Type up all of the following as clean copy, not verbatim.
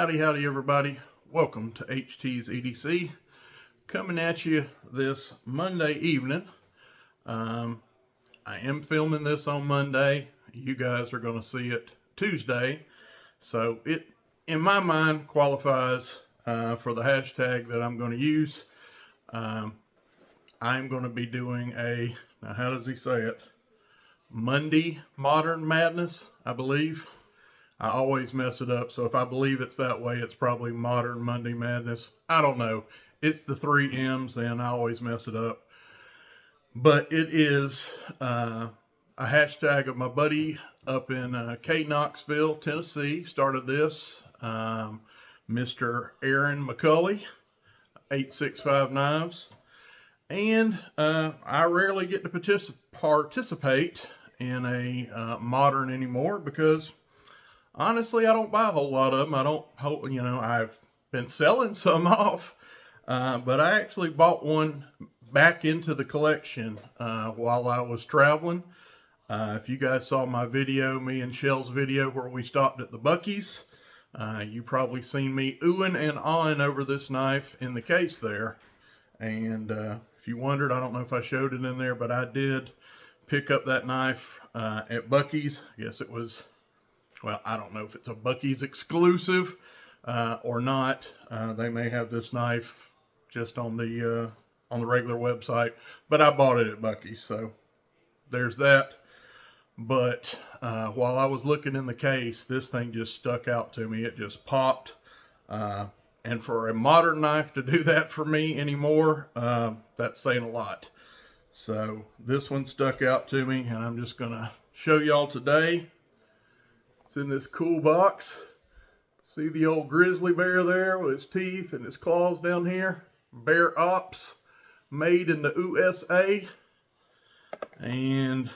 Howdy everybody. Welcome to HT's EDC. Coming at you this Monday evening. I am filming this on Monday. You guys are going to see it Tuesday. So it, in my mind, qualifies for the hashtag that I'm going to use. I'm going to be doing a, now how does he say it? Monday Modern Madness, I believe. I always mess it up, so if I believe it's that way, it's probably Modern Monday Madness. I don't know. It's the 3 M's, and I always mess it up. But it is a hashtag of my buddy up in Knoxville, Tennessee. Started this, Mr. Aaron McCulley, 865 Knives. And I rarely get to participate in a modern anymore because honestly, I don't buy a whole lot of them. I don't, I've been selling some off, but I actually bought one back into the collection while I was traveling. If you guys saw my video, me and Shell's video where we stopped at the Buckee's, you probably seen me oohing and ahhing over this knife in the case there. And if you wondered, I don't know if I showed it in there, but I did pick up that knife at Buckee's. I guess it was, well, I don't know if it's a Buckee's exclusive or not. They may have this knife just on the regular website, but I bought it at Buckee's, so there's that. But while I was looking in the case, this thing just stuck out to me. It just popped. And for a modern knife to do that for me anymore, that's saying a lot. So this one stuck out to me, and I'm just going to show y'all today. It's in this cool box. See the old grizzly bear there with his teeth and his claws down here? Bear Ops, made in the USA. And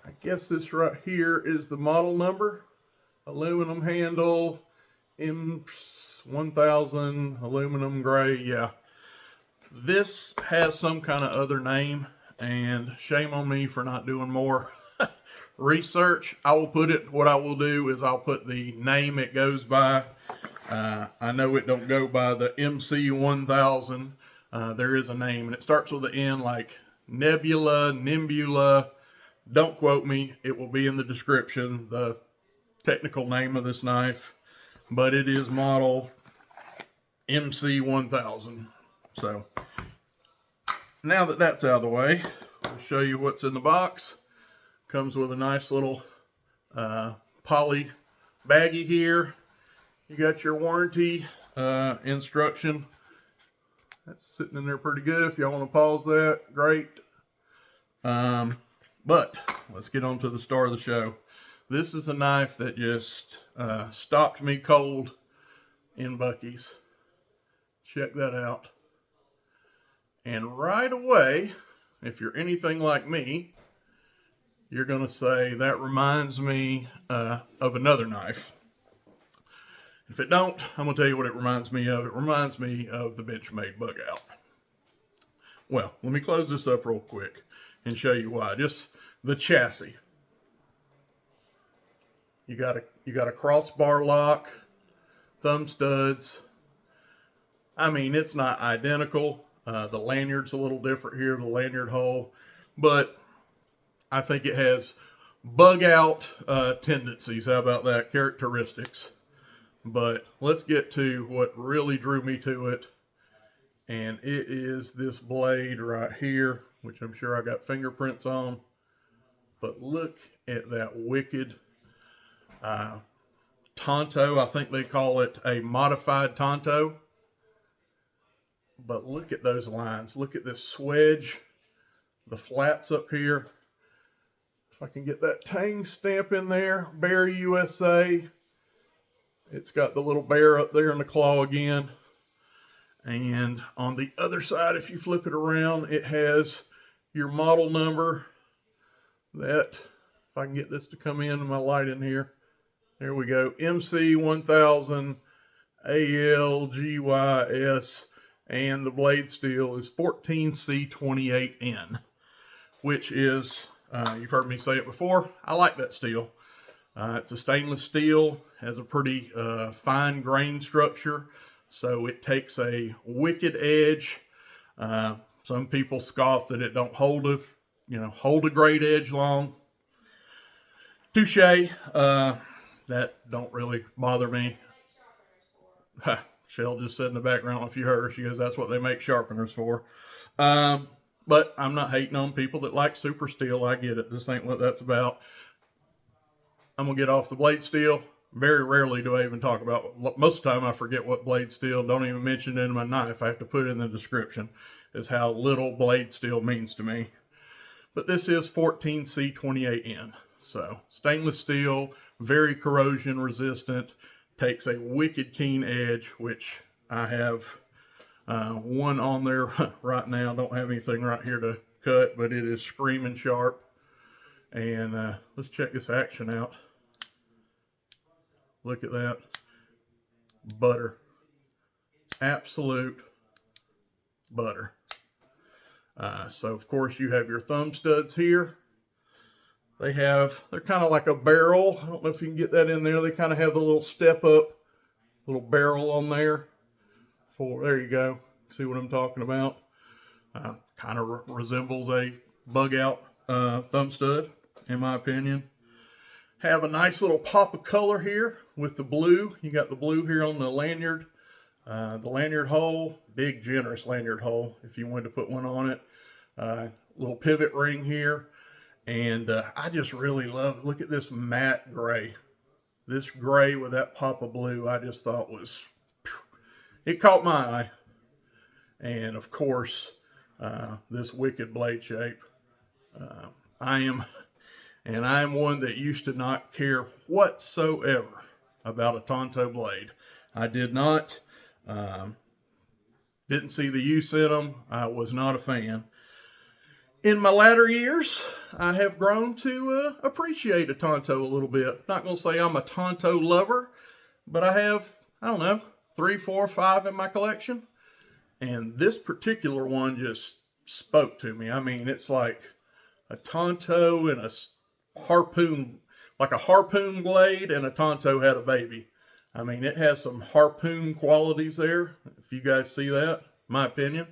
I guess this right here is the model number. Aluminum handle, M1000, aluminum gray, yeah. This has some kind of other name, and shame on me for not doing more research. I will put it, what I will do is I'll put the name it goes by. I know it don't go by the MC1000. There is a name, and it starts with an N, like Nebula, Nimbula. Don't quote me. It will be in the description, the technical name of this knife. But it is model MC1000. So, now that that's out of the way, I'll show you what's in the box. Comes with a nice little poly baggie here. You got your warranty instruction. That's sitting in there pretty good. If y'all want to pause that, great. But let's get on to the star of the show. This is a knife that just stopped me cold in Buckee's. Check that out. And right away, if you're anything like me, you're going to say, that reminds me of another knife. If it don't, I'm going to tell you what it reminds me of. It reminds me of the Benchmade Bug Out. Well, let me close this up real quick and show you why. Just the chassis. You got a crossbar lock, thumb studs. I mean, it's not identical. The lanyard's a little different here, the lanyard hole, but I think it has bug out tendencies. How about that? Characteristics. But let's get to what really drew me to it. And it is this blade right here, which I'm sure I got fingerprints on. But look at that wicked tanto. I think they call it a modified tanto. But look at those lines. Look at this swedge. The flats up here. If I can get that Tang stamp in there. Bear USA. It's got the little bear up there in the claw again. And on the other side, if you flip it around, it has your model number. That, if I can get this to come in my light in here. There we go. MC1000 ALGYS. And the blade steel is 14C28N, which is, you've heard me say it before, I like that steel. It's a stainless steel, has a pretty fine grain structure, so it takes a wicked edge. Some people scoff that it don't hold a great edge long. Touche. That don't really bother me. Shell just said in the background, if you heard her, she goes, that's what they make sharpeners for. But I'm not hating on people that like super steel. I get it. This ain't what that's about. I'm going to get off the blade steel. Very rarely do I even talk about, most of the time I forget what blade steel, don't even mention it in my knife. I have to put it in the description, is how little blade steel means to me. But this is 14C28N. So stainless steel, very corrosion resistant, takes a wicked keen edge, which I have one on there right now. Don't have anything right here to cut, but it is screaming sharp. And let's check this action out. Look at that. Butter. Absolute butter. So of course you have your thumb studs here. They're kind of like a barrel. I don't know if you can get that in there. They kind of have the little step up, little barrel on there. There you go. See what I'm talking about? Kind of resembles a bug out thumb stud, in my opinion. Have a nice little pop of color here with the blue. You got the blue here on the lanyard. The lanyard hole, big generous lanyard hole if you wanted to put one on it. Little pivot ring here. And I just really love, look at this matte gray. This gray with that pop of blue, I just thought was, it caught my eye. And of course, this wicked blade shape. I am one that used to not care whatsoever about a tanto blade. I did not, didn't see the use in them. I was not a fan. In my latter years, I have grown to appreciate a tanto a little bit. Not going to say I'm a tanto lover, but I have, I don't know, 3, 4, 5 in my collection. And this particular one just spoke to me. I mean, it's like a tanto and a harpoon, like a harpoon blade and a tanto had a baby. I mean, it has some harpoon qualities there, if you guys see that, my opinion.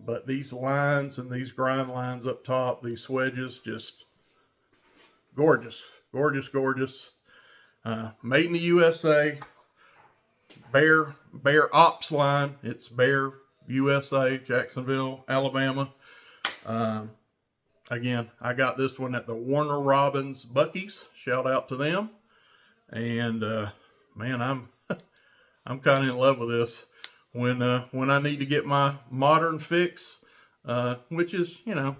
But these lines and these grind lines up top, these swedges, just gorgeous, gorgeous, gorgeous. Made in the USA. Bear Ops line. It's Bear USA, Jacksonville, Alabama. Again, I got this one at the Warner Robins Buckee's. Shout out to them. And man, I'm kind of in love with this. When I need to get my modern fix, which is, you know,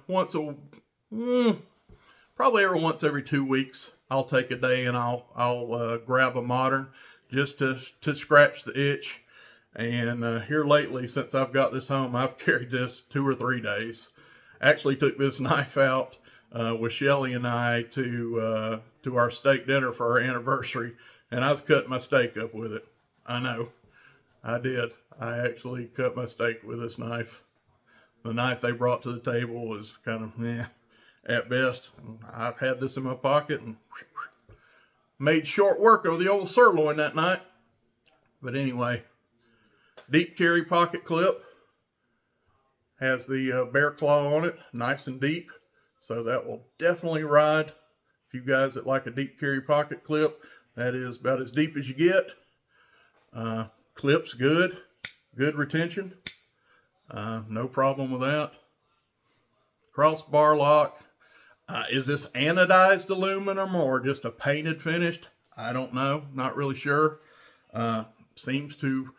probably every 2 weeks, I'll take a day and I'll grab a modern just to scratch the itch. And here lately, since I've got this home, I've carried this 2 or 3 days. Actually took this knife out with Shelly and I to our steak dinner for our anniversary, and I was cutting my steak up with it. I know. I did. I actually cut my steak with this knife. The knife they brought to the table was kind of meh at best. I've had this in my pocket and made short work of the old sirloin that night. But anyway, deep carry pocket clip. Has the bear claw on it, nice and deep. So that will definitely ride. If you guys that like a deep carry pocket clip, that is about as deep as you get. Clip's good retention, no problem with that. Crossbar lock. Is this anodized aluminum or just a painted finished? I don't know, not really sure. Seems to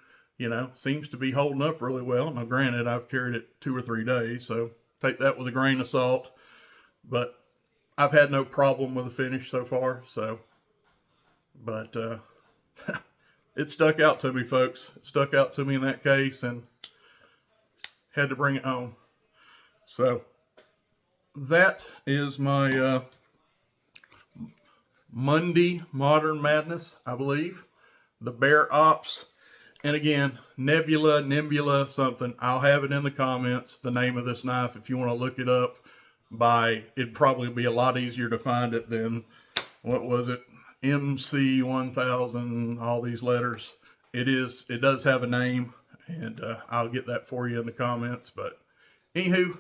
be holding up really well. Now granted, I've carried it 2 or 3 days, so take that with a grain of salt, but I've had no problem with the finish so far. So, but it stuck out to me, folks. It stuck out to me in that case and had to bring it home. So that is my Monday Modern Madness, I believe. The Bear Ops. And again, Nebula, something. I'll have it in the comments, the name of this knife, if you want to look it up. It'd probably be a lot easier to find it than, what was it? MC1000, all these letters. It does have a name, and I'll get that for you in the comments. But anywho,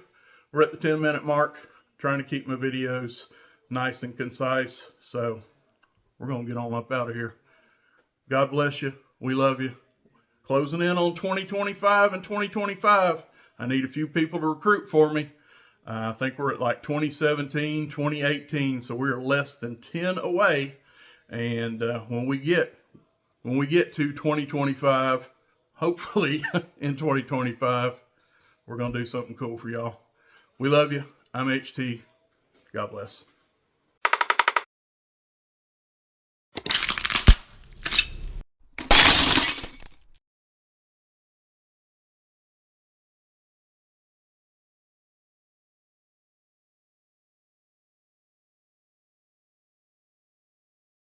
we're at the 10-minute mark, trying to keep my videos nice and concise. So we're going to get on up out of here. God bless you. We love you. Closing in on 2025 and 2025. I need a few people to recruit for me. I think we're at like 2017, 2018, so we're less than 10 away. And when we get to 2025, hopefully in 2025, we're going to do something cool for y'all. We love you. I'm HT. God bless.